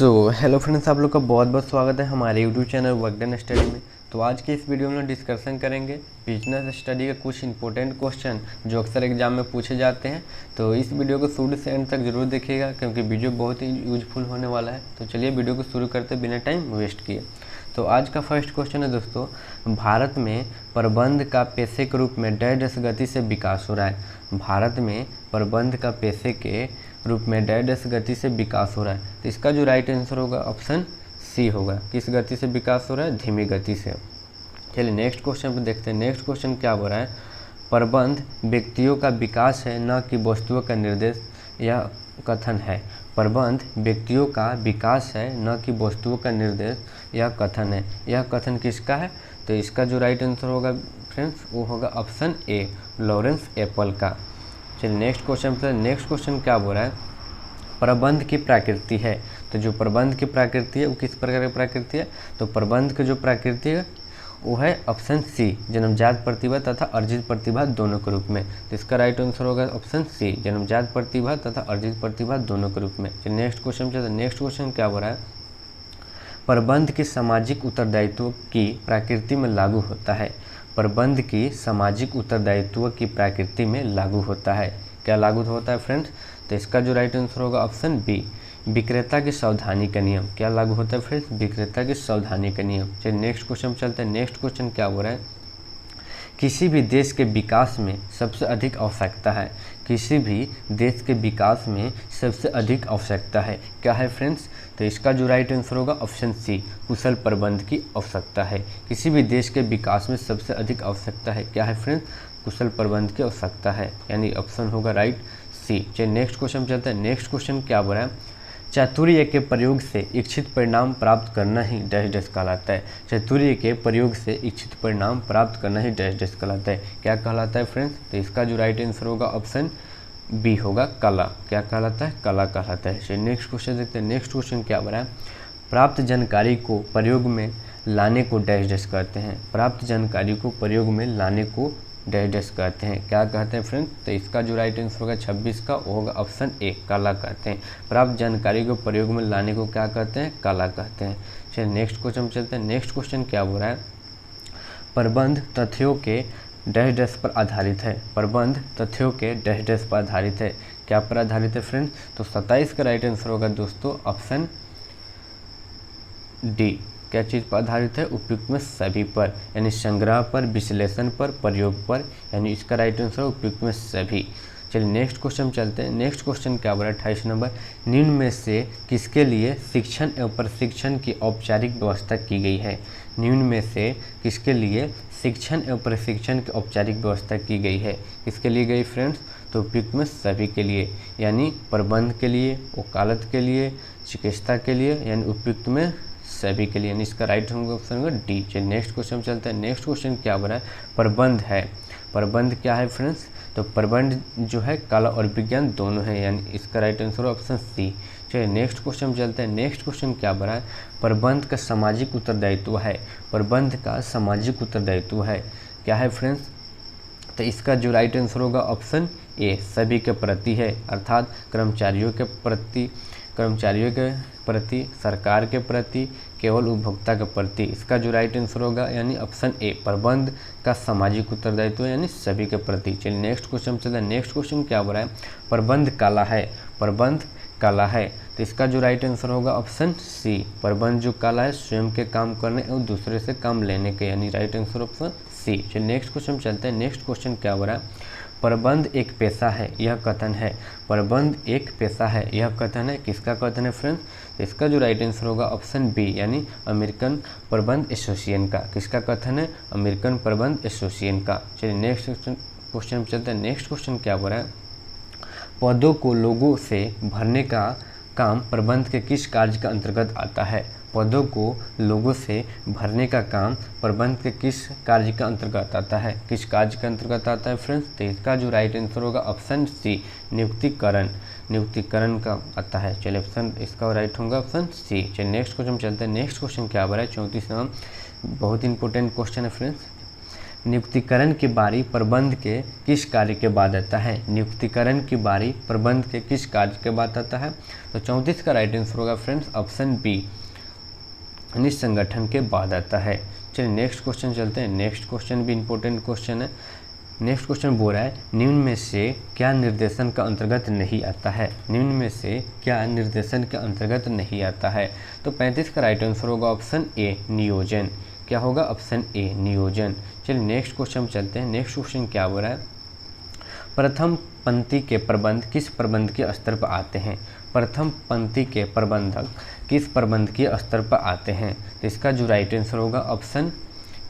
Hello friends, आप लोग का बहुत बहुत स्वागत है हमारे यूट्यूब चैनल वर्कडन स्टडी में। तो आज के इस वीडियो में डिस्कशन करेंगे बिजनेस स्टडी का कुछ इंपॉर्टेंट क्वेश्चन जो अक्सर एग्जाम में पूछे जाते हैं। तो इस वीडियो को शुरू से एंड तक जरूर देखिएगा क्योंकि वीडियो बहुत ही यूजफुल होने वाला है। तो चलिए वीडियो को शुरू करते बिना टाइम वेस्ट किए। तो आज का फर्स्ट क्वेश्चन है दोस्तों, भारत में प्रबंध का पेशे के रूप में डैश गति से विकास हो रहा है। भारत में प्रबंध का पेशे के रूप में डैश गति से विकास हो रहा है। तो इसका जो राइट आंसर होगा ऑप्शन सी होगा। किस गति से विकास हो रहा है? धीमी गति से। चलिए नेक्स्ट क्वेश्चन पे देखते हैं। नेक्स्ट क्वेश्चन क्या हो रहा है? प्रबंध व्यक्तियों का विकास है न कि वस्तुओं का निर्देश, यह कथन है। प्रबंध व्यक्तियों का विकास है न कि वस्तुओं का निर्देश, यह कथन है। यह कथन किसका है? तो इसका जो राइट आंसर होगा फ्रेंड्स वो होगा ऑप्शन ए, लॉरेंस एप्पल का। चलिए नेक्स्ट क्वेश्चन पर। नेक्स्ट क्वेश्चन क्या बोल रहा है? प्रबंध की प्रकृति है। तो जो प्रबंध की प्रकृति है वो किस प्रकार की प्रकृति है? तो प्रबंध की जो प्रकृति है वो है ऑप्शन सी, जन्मजात प्रतिभा तथा अर्जित प्रतिभा दोनों के रूप में। तो इसका राइट आंसर होगा ऑप्शन सी, जन्मजात प्रतिभा तथा अर्जित प्रतिभा दोनों के रूप में। चलिए नेक्स्ट क्वेश्चन चलते हैं। नेक्स्ट क्वेश्चन क्या बोल रहा है? प्रबंध की सामाजिक उत्तरदायित्व की प्रकृति में लागू होता है। प्रबंध की सामाजिक उत्तरदायित्व की प्रकृति में लागू होता है। क्या लागू होता है फ्रेंड्स? तो इसका जो राइट आंसर होगा ऑप्शन बी, विक्रेता की सावधानी का नियम। क्या लागू होता है फ्रेंड्स? विक्रेता की सावधानी का नियम। चलिए नेक्स्ट क्वेश्चन चलते हैं। नेक्स्ट क्वेश्चन क्या हो रहा है? किसी भी देश के विकास में सबसे अधिक आवश्यकता है। किसी भी देश के विकास में सबसे अधिक आवश्यकता है। क्या है फ्रेंड्स? तो इसका जो राइट आंसर होगा ऑप्शन सी, कुशल प्रबंध की आवश्यकता है। किसी भी देश के विकास में सबसे अधिक आवश्यकता है। क्या है फ्रेंड्स? कुशल प्रबंध की आवश्यकता है, यानी ऑप्शन होगा राइट सी। चलिए नेक्स्ट क्वेश्चन चलते हैं। नेक्स्ट क्वेश्चन क्या बोल रहा है? चातुर्य के प्रयोग से इच्छित परिणाम प्राप्त करना ही डैश डैश कहलाता है। चातुर्य के प्रयोग से इच्छित परिणाम प्राप्त करना ही डैश डैश कहलाता है। क्या कहलाता है फ्रेंड्स? तो इसका जो राइट आंसर होगा ऑप्शन बी होगा, कला। क्या कहलाता है? कला कहलाता है। चलिए नेक्स्ट क्वेश्चन देखते हैं। नेक्स्ट क्वेश्चन क्या बोल रहा है? प्राप्त जानकारी को प्रयोग में लाने को डैश डैश कहते हैं। प्राप्त जानकारी को प्रयोग में लाने को डैश डैश कहते हैं। क्या कहते हैं फ्रेंड्स? तो इसका जो राइट आंसर होगा 26 का वो होगा ऑप्शन ए, कला कहते हैं। प्राप्त जानकारी को प्रयोग में लाने को क्या कहते हैं? कला कहते हैं। चलिए नेक्स्ट क्वेश्चन चलते हैं। नेक्स्ट क्वेश्चन क्या बोल रहा है? प्रबंध तथ्यों के डैश डैश पर आधारित है। प्रबंध तथ्यों के डैश डैश पर आधारित है। क्या पर आधारित है फ्रेंड्स? तो 27 का राइट आंसर होगा दोस्तों ऑप्शन डी। क्या चीज़ पर आधारित है? उपयुक्त में सभी पर, यानी संग्रह पर, विश्लेषण पर, प्रयोग पर, यानी इसका राइट आंसर उपयुक्त में सभी। चलिए नेक्स्ट क्वेश्चन चलते हैं। नेक्स्ट क्वेश्चन क्या बोला? 28 नंबर। निम्न में से किसके लिए शिक्षण एवं प्रशिक्षण की औपचारिक व्यवस्था की गई है? निम्न में से किसके लिए शिक्षण एवं प्रशिक्षण की औपचारिक व्यवस्था की गई है? किसके लिए गई फ्रेंड्स? तो उपयुक्त में सभी के लिए, यानी प्रबंध के लिए, वकालत के लिए, चिकित्सा के लिए, यानी उपयुक्त में सभी के लिए, यानी इसका राइट ऑप्शन होगा डी। चलिए नेक्स्ट क्वेश्चन चलते हैं। नेक्स्ट क्वेश्चन क्या बोला है? प्रबंध है। प्रबंध क्या है फ्रेंड्स? तो प्रबंध जो है कला और विज्ञान दोनों है, यानी इसका राइट आंसर ऑप्शन सी। चलिए नेक्स्ट क्वेश्चन चलते हैं। नेक्स्ट क्वेश्चन क्या बोला है? प्रबंध का सामाजिक उत्तरदायित्व है। प्रबंध का सामाजिक उत्तरदायित्व है। क्या है फ्रेंड्स? तो इसका जो राइट आंसर होगा ऑप्शन ए, सभी के प्रति है, अर्थात कर्मचारियों के प्रति, सरकार के प्रति, केवल उपभोक्ता के प्रति। इसका जो राइट आंसर होगा यानी ऑप्शन ए, प्रबंध का सामाजिक उत्तरदायित्व यानी सभी के प्रति। चलिए नेक्स्ट क्वेश्चन चलते हैं। नेक्स्ट क्वेश्चन क्या बोल रहा है? प्रबंध कला है। प्रबंध कला है। तो इसका जो राइट आंसर होगा ऑप्शन सी, प्रबंध जो कला है स्वयं के काम करने और दूसरे से काम लेने के, यानी राइट आंसर ऑप्शन सी। चलिए नेक्स्ट क्वेश्चन चलते हैं। नेक्स्ट क्वेश्चन क्या हो रहा है? प्रबंध एक पेशा है, यह कथन है। प्रबंध एक पेशा है, यह कथन है। किसका कथन है फ्रेंड्स? तो इसका जो राइट आंसर होगा ऑप्शन बी, यानी अमेरिकन प्रबंध एसोसिएशन का। किसका कथन है? अमेरिकन प्रबंध एसोसिएशन का। चलिए नेक्स्ट क्वेश्चन चलते हैं। नेक्स्ट क्वेश्चन क्या हो रहा है? पदों को लोगों से भरने का काम प्रबंध के किस कार्य का अंतर्गत आता है? पदों को लोगों से भरने का काम प्रबंध के किस कार्य का अंतर्गत आता है? किस कार्य का अंतर्गत आता है फ्रेंड्स? तो इसका जो राइट आंसर होगा ऑप्शन सी, नियुक्तिकरण। नियुक्तिकरण का आता है। चलिए ऑप्शन इसका राइट होगा ऑप्शन सी। चलिए नेक्स्ट क्वेश्चन चलते हैं। नेक्स्ट क्वेश्चन क्या आ रहा है? 34 नंबर, बहुत इंपॉर्टेंट क्वेश्चन है फ्रेंड्स। नियुक्तिकरण की बारी प्रबंध के किस कार्य के बाद आता है? नियुक्तिकरण की बारी प्रबंध के किस कार्य के बाद आता है? तो 34 का राइट आंसर होगा फ्रेंड्स ऑप्शन बी, यानी संगठन के बाद आता है। चलिए नेक्स्ट क्वेश्चन चलते हैं। नेक्स्ट क्वेश्चन भी इंपॉर्टेंट क्वेश्चन है। नेक्स्ट क्वेश्चन बोल रहा है निम्न में से क्या निर्देशन का अंतर्गत नहीं आता है? निम्न में से क्या निर्देशन के अंतर्गत नहीं आता है? तो 35 का राइट आंसर होगा ऑप्शन ए, नियोजन। क्या होगा? ऑप्शन ए, नियोजन। चलिए नेक्स्ट क्वेश्चन चलते हैं। नेक्स्ट क्वेश्चन क्या बोल रहा है? प्रथम पंक्ति के प्रबंध किस प्रबंध के स्तर पर आते हैं? प्रथम पंक्ति के प्रबंधक किस प्रबंध के स्तर पर आते हैं? तो इसका जो राइट आंसर होगा ऑप्शन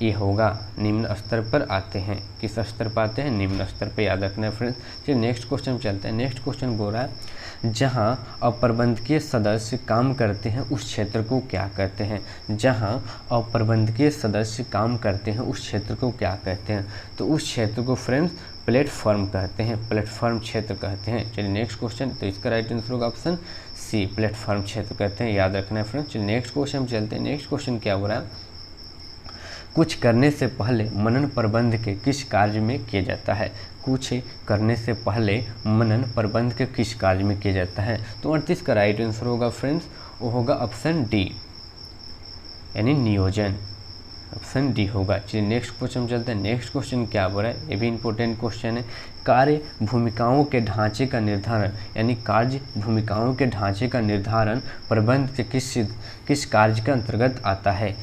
ए होगा, निम्न स्तर पर आते हैं। किस स्तर पर आते हैं? निम्न स्तर पर, याद रखना है फ्रेंड्स। चलिए नेक्स्ट क्वेश्चन चलते हैं। नेक्स्ट क्वेश्चन बोल रहा है जहां अप्रबंधकीय सदस्य काम करते हैं उस क्षेत्र को क्या कहते हैं? जहां अप्रबंधकीय सदस्य काम करते हैं उस क्षेत्र को क्या कहते हैं? तो उस क्षेत्र को फ्रेंड्स प्लेटफॉर्म कहते हैं, प्लेटफॉर्म क्षेत्र कहते हैं। चलिए नेक्स्ट क्वेश्चन, तो इसका राइट आंसर होगा ऑप्शन सी, प्लेटफॉर्म क्षेत्र कहते हैं, याद रखना है फ्रेंड्स। चलिए नेक्स्ट क्वेश्चन चलते हैं। नेक्स्ट क्वेश्चन क्या हो रहा है? कुछ करने से पहले मनन प्रबंध के किस कार्य में किया जाता है? कुछ करने से पहले मनन प्रबंध के किस कार्य में किया जाता है? तो 38 का राइट आंसर होगा फ्रेंड्स, वो होगा ऑप्शन डी, यानी नियोजन। ऑप्शन डी होगा। चलिए नेक्स्ट क्वेश्चन चलते हैं। नेक्स्ट क्वेश्चन क्या बोल रहा है? ये भी इंपॉर्टेंट क्वेश्चन है। कार्य भूमिकाओं के ढांचे का निर्धारण, यानी कार्य भूमिकाओं के ढांचे का निर्धारण प्रबंध के किस कार्य के अंतर्गत आता है?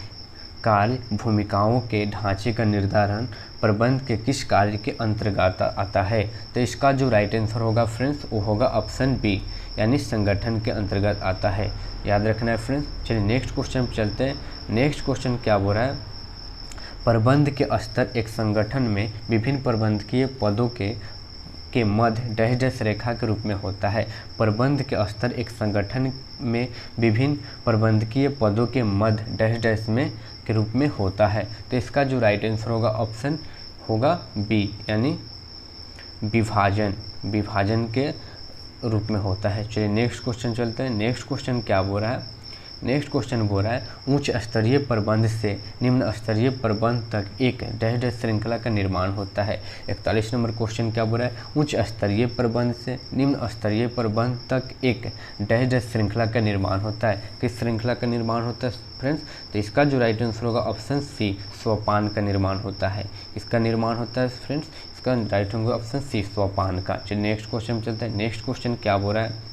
कार्य भूमिकाओं के ढांचे का निर्धारण प्रबंध के किस कार्य के अंतर्गत आता है? तो इसका जो राइट आंसर होगा फ्रेंड्स, वो होगा ऑप्शन बी, यानी संगठन के अंतर्गत आता है, याद रखना है फ्रेंड्स। चलिए नेक्स्ट क्वेश्चन चलते हैं। नेक्स्ट क्वेश्चन क्या बोल रहा है? प्रबंध के स्तर एक संगठन में विभिन्न प्रबंधकीय पदों के मध्य डैश डैश रेखा के रूप में होता है। प्रबंध के स्तर एक संगठन में विभिन्न प्रबंधकीय पदों के मध्य डैश डैश में के रूप में होता है। तो इसका जो राइट आंसर होगा ऑप्शन होगा बी, यानी विभाजन, विभाजन के रूप में होता है। चलिए नेक्स्ट क्वेश्चन चलते हैं। नेक्स्ट क्वेश्चन क्या बोल रहा है? नेक्स्ट क्वेश्चन बोल रहा है उच्च स्तरीय प्रबंध से निम्न स्तरीय प्रबंध तक एक डैश डैश श्रृंखला का निर्माण होता है। 41 नंबर क्वेश्चन क्या बोल रहा है? उच्च स्तरीय प्रबंध से निम्न स्तरीय प्रबंध तक एक डैश डैश श्रृंखला का निर्माण होता है। किस श्रृंखला का निर्माण होता है फ्रेंड्स? तो इसका जो राइट आंसर होगा ऑप्शन सी, सोपान का निर्माण होता है। इसका निर्माण होता है फ्रेंड्स, इसका राइट होगा ऑप्शन सी, सोपान का। चलिए नेक्स्ट क्वेश्चन चलते हैं। नेक्स्ट क्वेश्चन क्या बोल रहा है?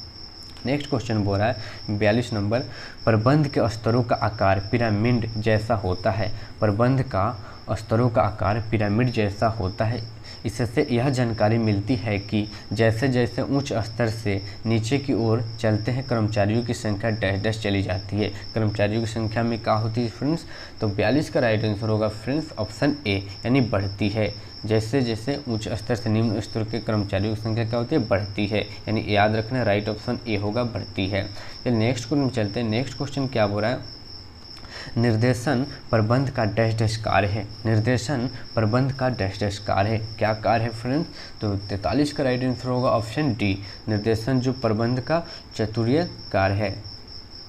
नेक्स्ट क्वेश्चन बोल रहा है 42 नंबर, प्रबंध के स्तरों का आकार पिरामिड जैसा होता है। प्रबंध का स्तरों का आकार पिरामिड जैसा होता है। इससे यह जानकारी मिलती है कि जैसे जैसे उच्च स्तर से नीचे की ओर चलते हैं कर्मचारियों की संख्या डैश डैश चली जाती है। कर्मचारियों की संख्या में क्या होती है फ्रेंड्स? तो 42 का राइट आंसर होगा फ्रेंड्स ऑप्शन ए, यानी बढ़ती है। जैसे जैसे उच्च स्तर से निम्न स्तर के कर्मचारियों की संख्या क्या होती है? बढ़ती है, यानी याद रखना राइट ऑप्शन ए होगा, बढ़ती है। चलिए नेक्स्ट क्वेश्चन चलते हैं। नेक्स्ट क्वेश्चन क्या बोल रहा है? निर्देशन प्रबंध का डैश डैश कार्य है। निर्देशन प्रबंध का डैश डैश कार्य है। क्या कार्य है फ्रेंड्स? तो 43 का राइट आंसर होगा ऑप्शन डी, निर्देशन जो प्रबंध का चतुर्य कार्य है।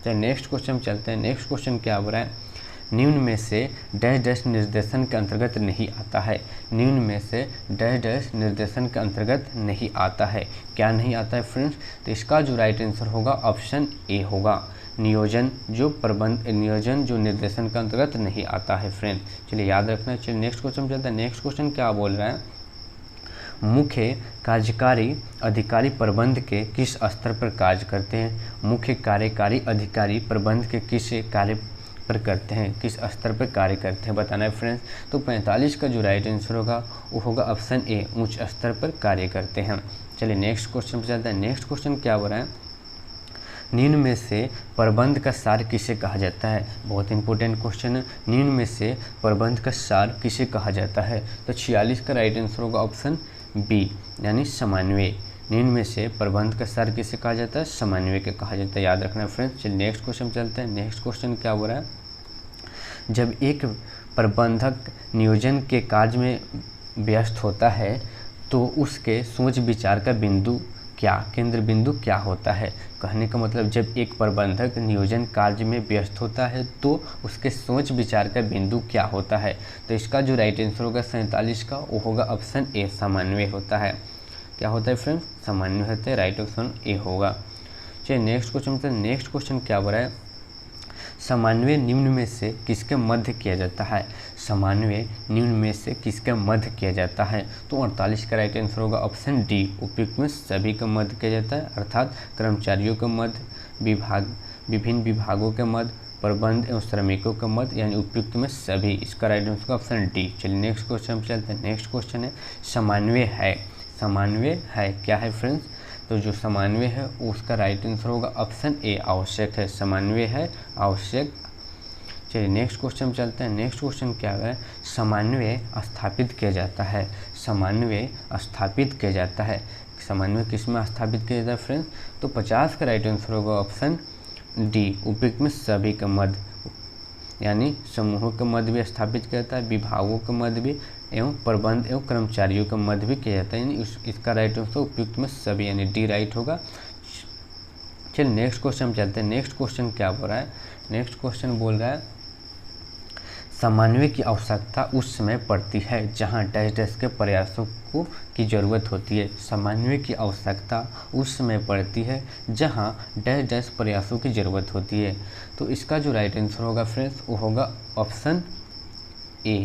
चलिए नेक्स्ट क्वेश्चन चलते हैं। नेक्स्ट क्वेश्चन क्या बोल रहा है? निम्न में से डैश डैश निर्देशन के अंतर्गत नहीं आता है। निम्न में से डैश डैश निर्देशन के अंतर्गत नहीं आता है। क्या नहीं आता है फ्रेंड्स? तो इसका जो राइट आंसर होगा ऑप्शन ए होगा, नियोजन जो निर्देशन के अंतर्गत नहीं आता है फ्रेंड्स। चलिए याद रखना। चलिए नेक्स्ट क्वेश्चन चलता है। नेक्स्ट क्वेश्चन क्या बोल रहा है? मुख्य कार्यकारी अधिकारी प्रबंध के किस स्तर पर कार्य करते हैं? मुख्य कार्यकारी अधिकारी प्रबंध के किस कार्य पर करते हैं, किस स्तर पर कार्य करते हैं, बताना है फ्रेंड्स। तो 45 का जो राइट आंसर होगा वो होगा ऑप्शन ए, उच्च स्तर पर कार्य करते हैं। चलिए नेक्स्ट क्वेश्चन पर चलते हैं। नेक्स्ट क्वेश्चन क्या हो रहा है? निम्न में से प्रबंध का सार किसे कहा जाता है? बहुत इंपॉर्टेंट क्वेश्चन है। निम्न में से प्रबंध का सार किसे कहा जाता है? तो 46 का राइट आंसर होगा ऑप्शन बी, यानी समन्वय। निम्न में से प्रबंध का सार किसे कहा जाता है? समन्वय के कहा जाता है, याद रखना फ्रेंड्स। चलिए नेक्स्ट क्वेश्चन चलते हैं। नेक्स्ट क्वेश्चन क्या हो रहा है? जब एक प्रबंधक नियोजन के कार्य में व्यस्त होता है तो उसके सोच विचार का बिंदु क्या केंद्र बिंदु क्या होता है? कहने का मतलब जब एक प्रबंधक नियोजन कार्य में व्यस्त होता है तो उसके सोच विचार का बिंदु क्या होता है? तो इसका जो राइट आंसर होगा 47 का, वो होगा ऑप्शन ए, समन्वय होता है। क्या होता है फ्रेंड्स? समन्वय होता है, राइट ऑप्शन ए होगा। चलिए नेक्स्ट क्वेश्चन पे, नेक्स्ट क्वेश्चन क्या बोल रहा है? समन्वय निम्न में से किसके मध्य किया जाता है? समन्वय निम्न में से किसके मध्य किया जाता है? तो 48 का राइट आंसर होगा ऑप्शन डी, उपयुक्त में सभी का मध्य किया जाता है, अर्थात कर्मचारियों का मध्य, विभिन्न विभागों के मध्य, प्रबंध एवं श्रमिकों का मध्य, यानी उपयुक्त में सभी। इसका राइट आंसर ऑप्शन डी। चलिए नेक्स्ट क्वेश्चन पे चलते हैं। नेक्स्ट क्वेश्चन है समन्वय है, समन्वय है क्या है फ्रेंड्स? तो जो समन्वय है उसका राइट आंसर होगा ऑप्शन ए, आवश्यक है। समन्वय है आवश्यक। चलिए नेक्स्ट क्वेश्चन चलते हैं। नेक्स्ट क्वेश्चन क्या है? समन्वय स्थापित किया जाता है, समन्वय स्थापित किया जाता है। समन्वय किस में स्थापित किया जाता है फ्रेंड्स? तो 50 का राइट आंसर होगा ऑप्शन डी, उपयुक्त में सभी का मध्य, यानी समूहों का मध्य भी स्थापित किया जाता है, विभागों का मध्य भी, एवं प्रबंध एवं कर्मचारियों का मध्य भी किया जाता है, यानी इसका राइट आंसर उपयुक्त में सभी, यानी डी राइट होगा। चलिए नेक्स्ट क्वेश्चन चलते हैं। नेक्स्ट क्वेश्चन क्या बोल रहा है? नेक्स्ट क्वेश्चन बोल रहा है समन्वय की आवश्यकता उस समय पड़ती है जहां डैश डैश के प्रयासों की ज़रूरत होती है। समन्वय की आवश्यकता उस समय पड़ती है जहां डैश डैश प्रयासों की ज़रूरत होती है। तो इसका जो राइट आंसर होगा फ्रेंड्स वो होगा ऑप्शन ए,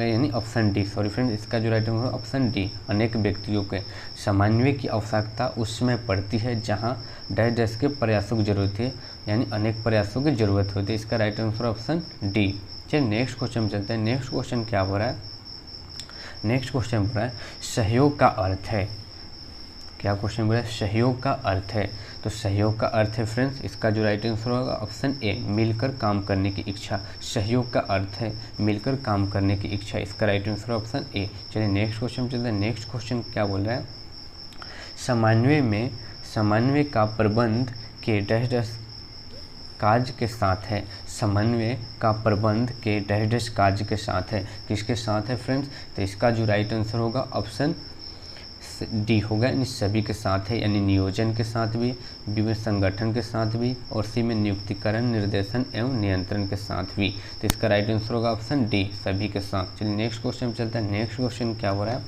यानी ऑप्शन डी, सॉरी फ्रेंड, इसका जो राइट आंसर ऑप्शन डी, अनेक व्यक्तियों के समन्वय की आवश्यकता उस समय पड़ती है जहां डैश डैश के प्रयासों की जरूरत है, यानी अनेक प्रयासों की जरूरत होती है। इसका राइट आंसर ऑप्शन डी। चलिए नेक्स्ट क्वेश्चन चलते हैं। नेक्स्ट क्वेश्चन क्या हो रहा है? नेक्स्ट क्वेश्चन बोल रहा है सहयोग का अर्थ है। क्या क्वेश्चन बोल रहा है? सहयोग का अर्थ है। तो सहयोग का अर्थ है फ्रेंड्स, इसका जो राइट आंसर होगा ऑप्शन ए, मिलकर काम करने की इच्छा। सहयोग का अर्थ है मिलकर काम करने की इच्छा, इसका राइट आंसर ऑप्शन ए। चलिए नेक्स्ट क्वेश्चन चलते हैं। नेक्स्ट क्वेश्चन क्या बोल रहा है? समन्वय में समन्वय का प्रबंध के डैश डैश कार्य के साथ है। समन्वय का प्रबंध के डैश डैश कार्य के साथ है। किसके साथ है फ्रेंड्स? तो इसका जो राइट आंसर होगा ऑप्शन डी होगा, यानी सभी के साथ है, यानी नियोजन के साथ भी, विभिन्न संगठन के साथ भी, और सी में नियुक्तिकरण, निर्देशन एवं नियंत्रण के साथ भी। तो इसका राइट आंसर होगा ऑप्शन डी, सभी के साथ। चलिए नेक्स्ट क्वेश्चन चलता है। नेक्स्ट क्वेश्चन क्या हो रहा है?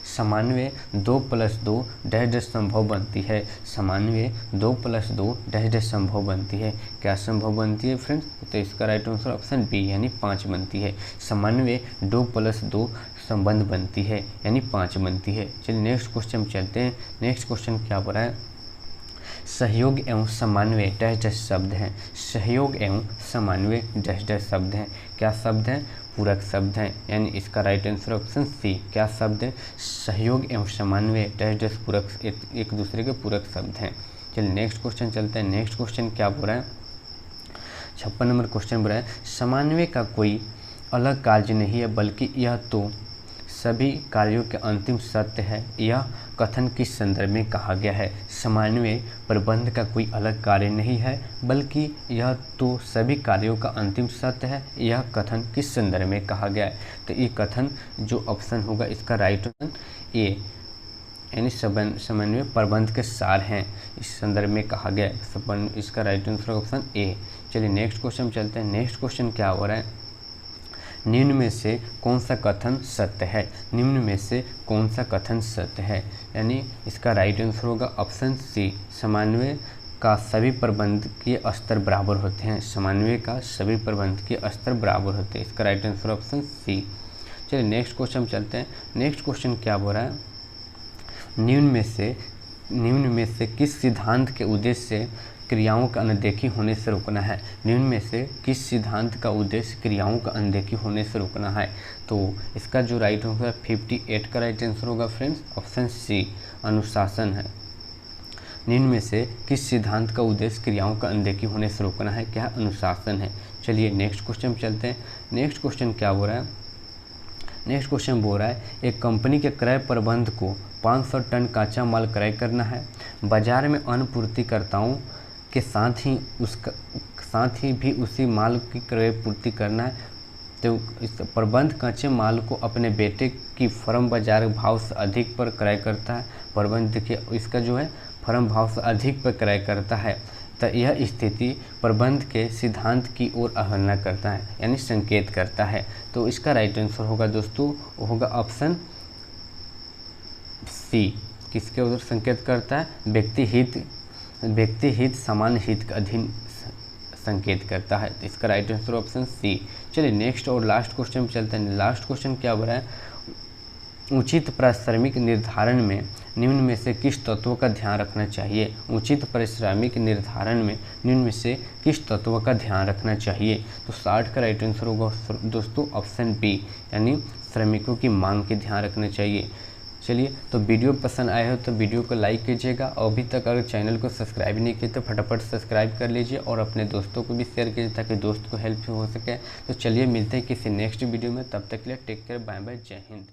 समन्वय 2+2 डैश डैश संभव बनती है। समन्वय 2+2 डैश डैश संभव बनती है। क्या संभव बनती है फ्रेंड्स? तो इसका राइट आंसर ऑप्शन बी, यानी 5 बनती है। समन्वय 2+2 संबंध बनती है, यानी 5 बनती है। चलिए नेक्स्ट क्वेश्चन चलते हैं। नेक्स्ट क्वेश्चन क्या हो रहा है? सहयोग एवं समन्वय डैश डैश शब्द हैं। सहयोग एवं समन्वय डैश डैश शब्द हैं। क्या शब्द हैं? पूरक शब्द हैं, यानी इसका राइट आंसर ऑप्शन सी। क्या शब्द है? सहयोग एवं समन्वय डैश डैश पूरक, एक दूसरे के पूरक शब्द हैं। चलिए नेक्स्ट क्वेश्चन चलते हैं। नेक्स्ट क्वेश्चन क्या बोल रहा है? 56 नंबर क्वेश्चन बोल रहा है समन्वय का कोई अलग कार्य नहीं है, बल्कि यह तो सभी कार्यों के अंतिम सत्य है। यह कथन किस संदर्भ में कहा गया है? समन्वय प्रबंध का कोई अलग कार्य नहीं है, बल्कि यह तो सभी कार्यों का अंतिम सत्य है। यह कथन किस संदर्भ में कहा गया है? तो ये कथन जो ऑप्शन होगा इसका राइट ऑप्शन ए, यानी समन्वय प्रबंध के सार हैं, इस संदर्भ में कहा गया है। इसका राइट आंसर ऑप्शन ए। चलिए नेक्स्ट क्वेश्चन चलते हैं। नेक्स्ट क्वेश्चन क्या हो रहा है? निम्न में से कौन सा कथन सत्य है? निम्न में से कौन सा कथन सत्य है? यानी इसका राइट आंसर होगा ऑप्शन सी, समन्वय का सभी प्रबंधकीय स्तर बराबर होते हैं। समन्वय का सभी प्रबंधकीय स्तर बराबर होते हैं, इसका राइट आंसर ऑप्शन सी। चलिए नेक्स्ट क्वेश्चन चलते हैं। नेक्स्ट क्वेश्चन क्या बोल रहा है? निम्न में से किस सिद्धांत के उद्देश्य से क्रियाओं का अनदेखी होने से रोकना है? निम्न में से किस सिद्धांत का उद्देश्य क्रियाओं का अनदेखी होने से रोकना है? तो इसका जो राइट होगा 58 का राइट आंसर होगा फ्रेंड्स ऑप्शन सी, अनुशासन है। निम्न में से किस सिद्धांत का उद्देश्य क्रियाओं का अनदेखी होने से रोकना है? क्या? अनुशासन है। चलिए नेक्स्ट क्वेश्चन चलते हैं। नेक्स्ट क्वेश्चन क्या बोल रहा है? नेक्स्ट क्वेश्चन बोल रहा है एक कंपनी के क्रय प्रबंध को 500 टन कच्चा माल क्रय करना है। बाजार में अन्य पूर्तिकर्ताओं के साथ ही भी उसी माल की क्रय पूर्ति करना है। तो इस प्रबंध कच्चे माल को अपने बेटे की फर्म बाजार भाव से अधिक पर क्रय करता है। प्रबंध देखिए इसका जो है फर्म भाव से अधिक पर क्रय करता है तो यह स्थिति प्रबंध के सिद्धांत की ओर अवहेलना करता है, यानी संकेत करता है। तो इसका राइट आंसर होगा दोस्तों, होगा ऑप्शन सी। किसके ओर संकेत करता है? व्यक्ति हित सामान्य हित के अधीन संकेत करता है। तो इसका राइट आंसर ऑप्शन सी। चलिए नेक्स्ट और लास्ट क्वेश्चन पे चलते हैं। लास्ट क्वेश्चन क्या हो रहा है? उचित पारिश्रमिक निर्धारण में निम्न में से किस तत्वों का ध्यान रखना चाहिए? उचित पारिश्रमिक निर्धारण में निम्न में से किस तत्वों का ध्यान रखना चाहिए? तो 60 का राइट आंसर होगा दोस्तों ऑप्शन बी, यानी श्रमिकों की मांग के ध्यान रखना चाहिए। चलिए, तो वीडियो पसंद आए हो तो वीडियो को लाइक कीजिएगा, और अभी तक अगर चैनल को सब्सक्राइब नहीं किए तो फटाफट सब्सक्राइब कर लीजिए और अपने दोस्तों को भी शेयर कीजिए ताकि दोस्त को हेल्प हो सके। तो चलिए मिलते हैं किसी नेक्स्ट वीडियो में, तब तक के लिए टेक केयर, बाय बाय, जय हिंद।